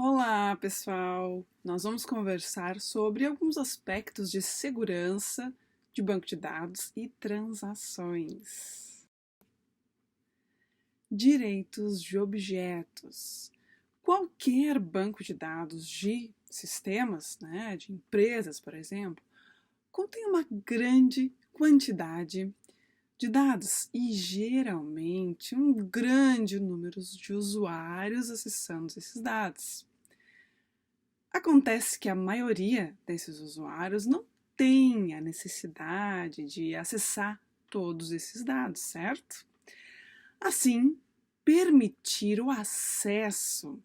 Olá, pessoal! Nós vamos conversar sobre alguns aspectos de segurança de banco de dados e transações. Direitos de objetos. Qualquer banco de dados de sistemas, de empresas, por exemplo, contém uma grande quantidade de dados e geralmente um grande número de usuários acessando esses dados. Acontece que a maioria desses usuários não tem a necessidade de acessar todos esses dados, certo? Assim, permitir o acesso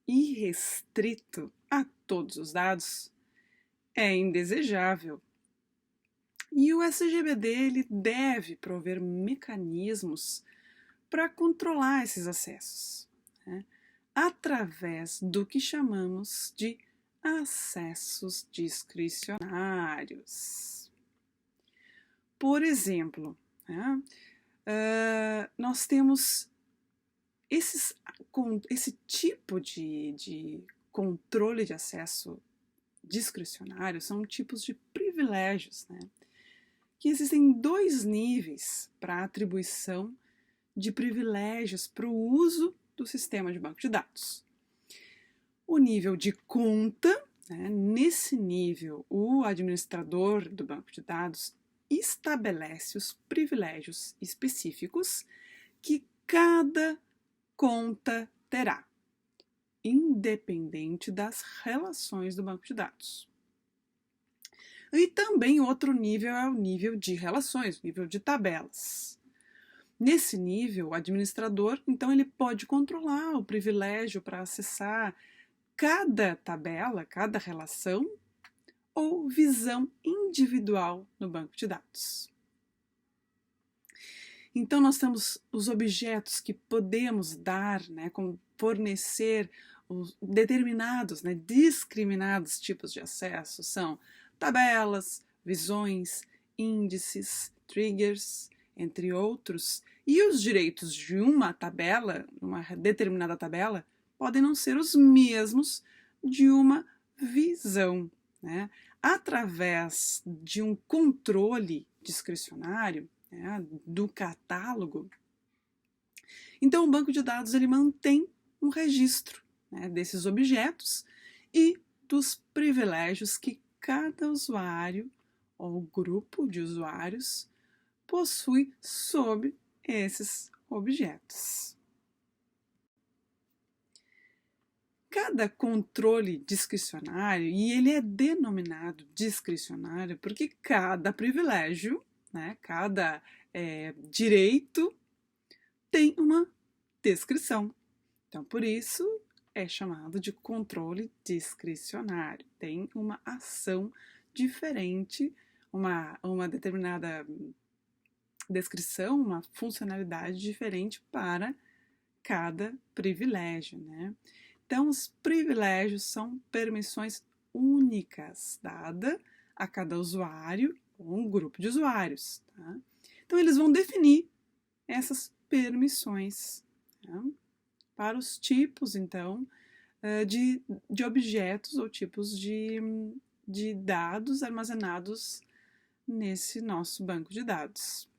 irrestrito a todos os dados é indesejável. E o SGBD ele deve prover mecanismos para controlar esses acessos, através do que chamamos de acessos discricionários. Por exemplo, nós temos esse tipo de controle de acesso discricionário, são tipos de privilégios, que existem dois níveis para a atribuição de privilégios para o uso do sistema de banco de dados. O nível de conta, nesse nível, o administrador do banco de dados estabelece os privilégios específicos que cada conta terá, independente das relações do banco de dados. E também outro nível é o nível de relações, o nível de tabelas. Nesse nível, o administrador, então, ele pode controlar o privilégio para acessar cada tabela, cada relação ou visão individual no banco de dados. Então, nós temos os objetos que podemos dar, como fornecer os determinados, discriminados tipos de acesso, são tabelas, visões, índices, triggers, entre outros, e os direitos de uma tabela, uma determinada tabela, podem não ser os mesmos de uma visão. Através de um controle discricionário, do catálogo, então o banco de dados ele mantém um registro desses objetos e dos privilégios que cada usuário ou grupo de usuários possui sobre esses objetos. Cada controle discricionário, e ele é denominado discricionário porque cada privilégio, cada direito tem uma descrição. Então, por isso é chamado de controle discricionário. Tem uma ação diferente, uma determinada descrição, uma funcionalidade diferente para cada privilégio, Então, os privilégios são permissões únicas dadas a cada usuário ou um grupo de usuários. Então, eles vão definir essas permissões para os tipos, então, de objetos ou tipos de dados armazenados nesse nosso banco de dados.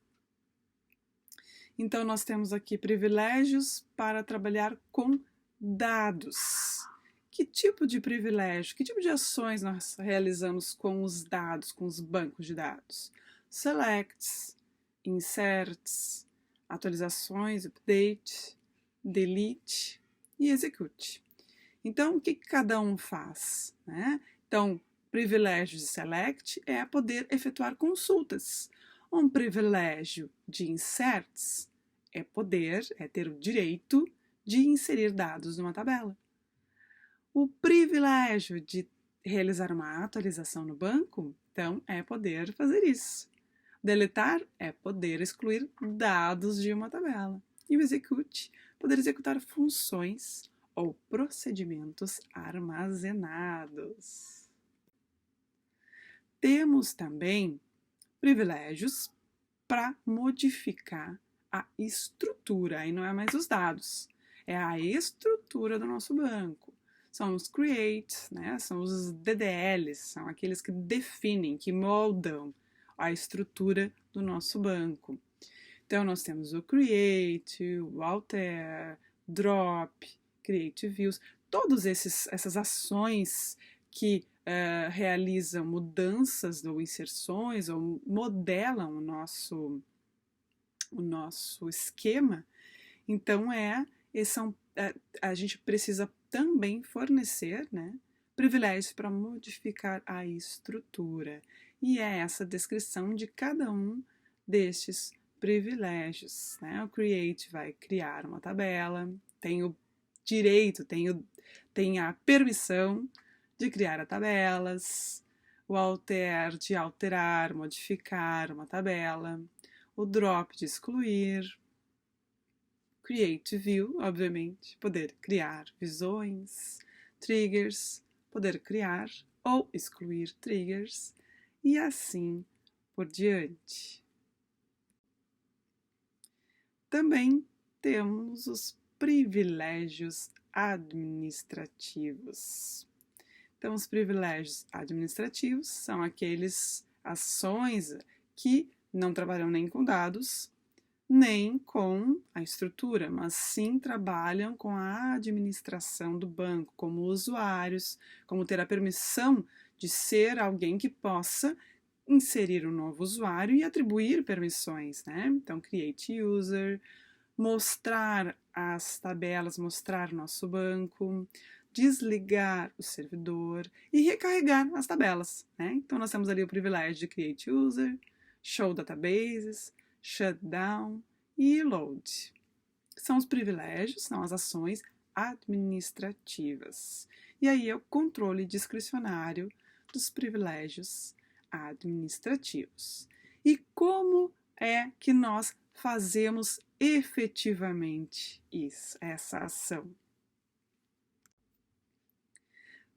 Então, nós temos aqui privilégios para trabalhar com dados. Que tipo de privilégio, que tipo de ações nós realizamos com os dados, com os bancos de dados? Selects, inserts, atualizações, update, delete e execute. Então, o que cada um faz? Então, privilégio de select é poder efetuar consultas. Um privilégio de inserts é ter o direito de inserir dados numa tabela. O privilégio de realizar uma atualização no banco, então, é poder fazer isso. Deletar é poder excluir dados de uma tabela. E o execute, poder executar funções ou procedimentos armazenados. Temos também privilégios para modificar a estrutura, aí não é mais os dados, é a estrutura do nosso banco. são os create, né? São os DDLs, são aqueles que definem, que moldam a estrutura do nosso banco. Então, nós temos o create, o alter, drop, create views, todas essas ações que realizam mudanças ou inserções ou modelam o nosso esquema. Então, a gente precisa também fornecer, né, privilégios para modificar a estrutura. E é essa descrição de cada um destes privilégios, né? O create vai criar uma tabela, tem o direito, tem a permissão de criar tabelas, o alter de alterar, modificar uma tabela, o drop de excluir, create view, obviamente, poder criar visões, triggers, poder criar ou excluir triggers e assim por diante. Também temos os privilégios administrativos. Então, os privilégios administrativos são aqueles ações que não trabalham nem com dados, nem com a estrutura, mas sim trabalham com a administração do banco, como usuários, como ter a permissão de ser alguém que possa inserir um novo usuário e atribuir permissões, né? Então, create user, mostrar as tabelas, mostrar nosso banco, desligar o servidor e recarregar as tabelas, né? Então, nós temos ali o privilégio de create user, show databases, shutdown e load. São os privilégios, são as ações administrativas. E aí é o controle discricionário dos privilégios administrativos. E como é que nós fazemos efetivamente essa ação?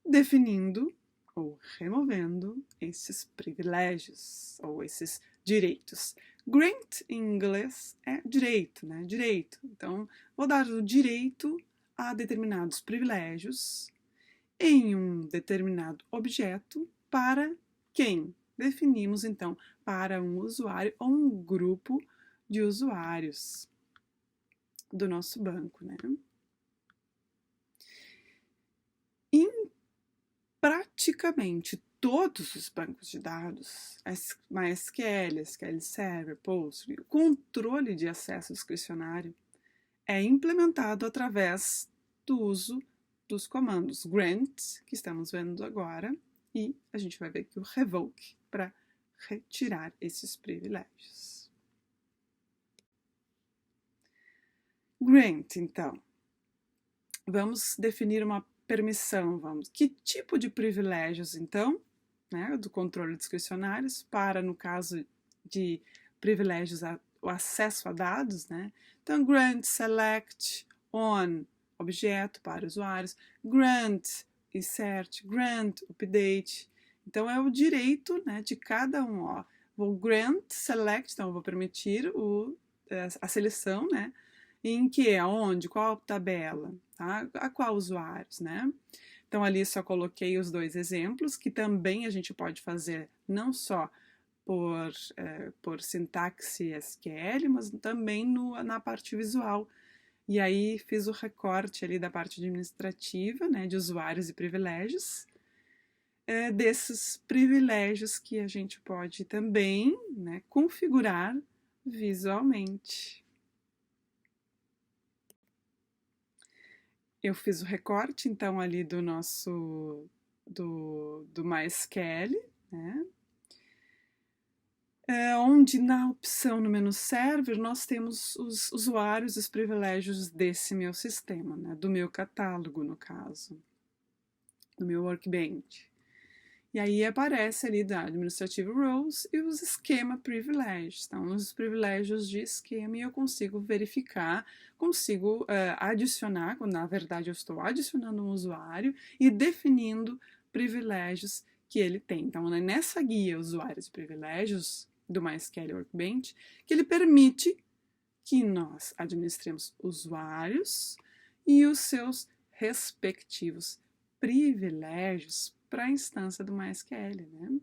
Definindo ou removendo esses privilégios ou esses direitos. Grant em inglês é direito, né? Direito. Então, vou dar o direito a determinados privilégios em um determinado objeto para quem? Definimos, então, para um usuário ou um grupo de usuários do nosso banco, né? Em praticamente todos os bancos de dados, MySQL, SQL Server, Postgre, o controle de acesso discricionário é implementado através do uso dos comandos grant, que estamos vendo agora, e a gente vai ver aqui o revoke para retirar esses privilégios. Grant, então. Vamos definir uma permissão, Que tipo de privilégios, então, né, do controle discricionários para, no caso de privilégios, o acesso a dados, né? Então, grant, select, on, objeto para usuários, grant, insert, grant, update. Então, é o direito, né, de cada um. Ó. Vou grant, select, então eu vou permitir a seleção, né? Em que, aonde, qual tabela, tá? A qual usuários, né? Então, ali só coloquei os dois exemplos, que também a gente pode fazer não só por sintaxe SQL, mas também na parte visual. E aí fiz o recorte ali da parte administrativa, né, de usuários e privilégios, desses privilégios que a gente pode também, né, configurar visualmente. Eu fiz o recorte, então, ali do nosso, do MySQL, né? Onde na opção no menu Server nós temos os usuários e os privilégios desse meu sistema, né? Do meu catálogo, no caso, do meu Workbench. E aí aparece ali da Administrative Roles e os esquema privilégios. Então, os privilégios de esquema e eu consigo verificar, consigo adicionar, quando na verdade eu estou adicionando um usuário e definindo privilégios que ele tem. Então, é nessa guia Usuários e Privilégios do MySQL Workbench que ele permite que nós administremos usuários e os seus respectivos privilégios para a instância do MySQL, né?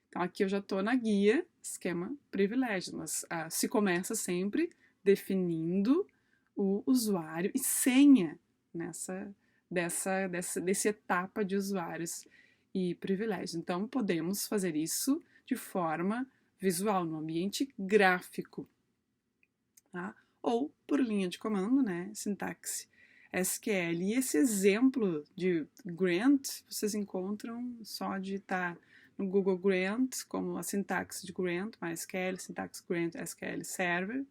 Então, aqui eu já estou na guia, esquema privilégios, mas se começa sempre definindo o usuário e senha dessa etapa de usuários e privilégios. Então, podemos fazer isso de forma visual, no ambiente gráfico, tá? Ou por linha de comando, né? Sintaxe SQL. E esse exemplo de Grant, vocês encontram só digitar no Google Grant, como a sintaxe de Grant, MySQL, sintaxe Grant, SQL Server,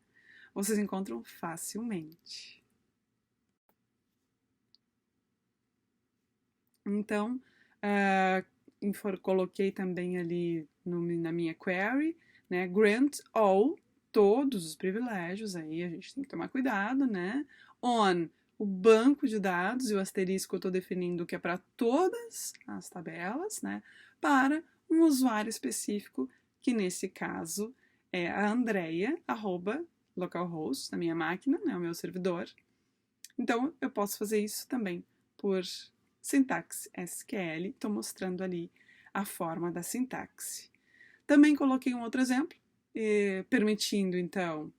vocês encontram facilmente. Então, coloquei também ali na minha query, né, grant all, todos os privilégios, aí a gente tem que tomar cuidado, né, on, o banco de dados, e o asterisco eu estou definindo que é para todas as tabelas, né, para um usuário específico, que nesse caso é a Andrea, @localhost, na minha máquina, né, o meu servidor. Então, eu posso fazer isso também por sintaxe SQL, estou mostrando ali a forma da sintaxe. Também coloquei um outro exemplo, permitindo, então,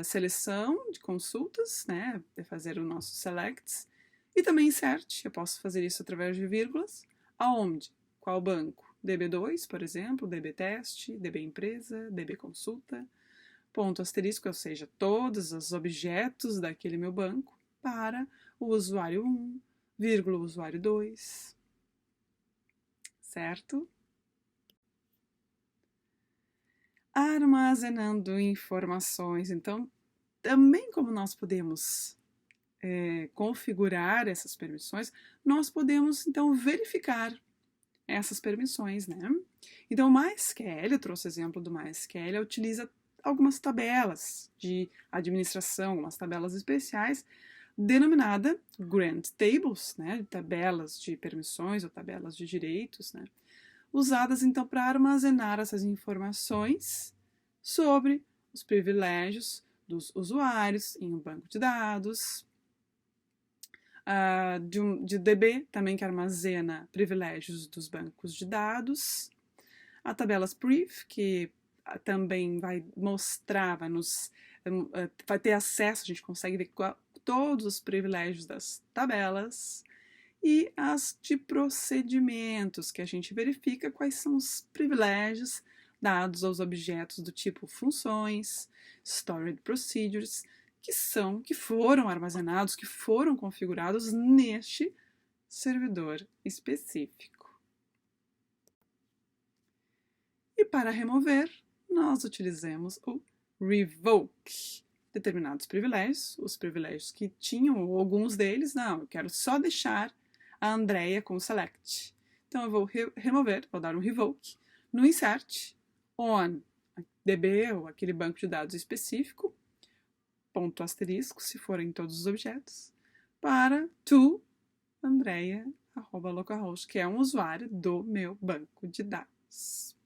seleção de consultas, né, de fazer o nosso selects, e também insert, eu posso fazer isso através de vírgulas, aonde, qual banco, DB2, por exemplo, DB teste, DB empresa, DB consulta, ponto asterisco, ou seja, todos os objetos daquele meu banco, para o usuário 1, vírgula, usuário 2, certo? Armazenando informações. Então, também como nós podemos configurar essas permissões, nós podemos, então, verificar essas permissões, né? Então, o MySQL, eu trouxe o exemplo do MySQL, utiliza algumas tabelas de administração, algumas tabelas especiais, denominada Grant Tables, né, tabelas de permissões ou tabelas de direitos, né, usadas então para armazenar essas informações sobre os privilégios dos usuários em um banco de dados, de DB também que armazena privilégios dos bancos de dados, a tabelas Brief, que também vai mostrar, vai ter acesso, a gente consegue ver todos os privilégios das tabelas, e as de procedimentos, que a gente verifica quais são os privilégios dados aos objetos do tipo funções, stored procedures, que foram armazenados, que foram configurados neste servidor específico. E para remover, nós utilizamos o revoke. Determinados privilégios, os privilégios que tinham, ou alguns deles, não, eu quero só deixar a Andrea com select. Então eu vou remover, vou dar um revoke no insert on DB ou aquele banco de dados específico, ponto asterisco, se forem todos os objetos, para to Andrea @localhost, que é um usuário do meu banco de dados.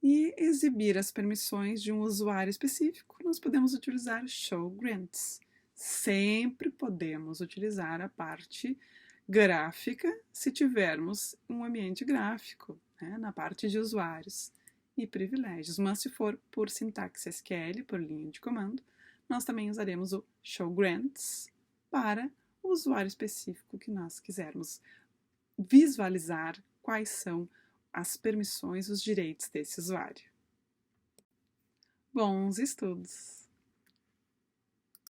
E exibir as permissões de um usuário específico, nós podemos utilizar show grants. Sempre podemos utilizar a parte gráfica se tivermos um ambiente gráfico, né, na parte de usuários e privilégios. Mas se for por sintaxe SQL, por linha de comando, nós também usaremos o show grants para o usuário específico que nós quisermos visualizar quais são as permissões, os direitos desse usuário. Bons estudos!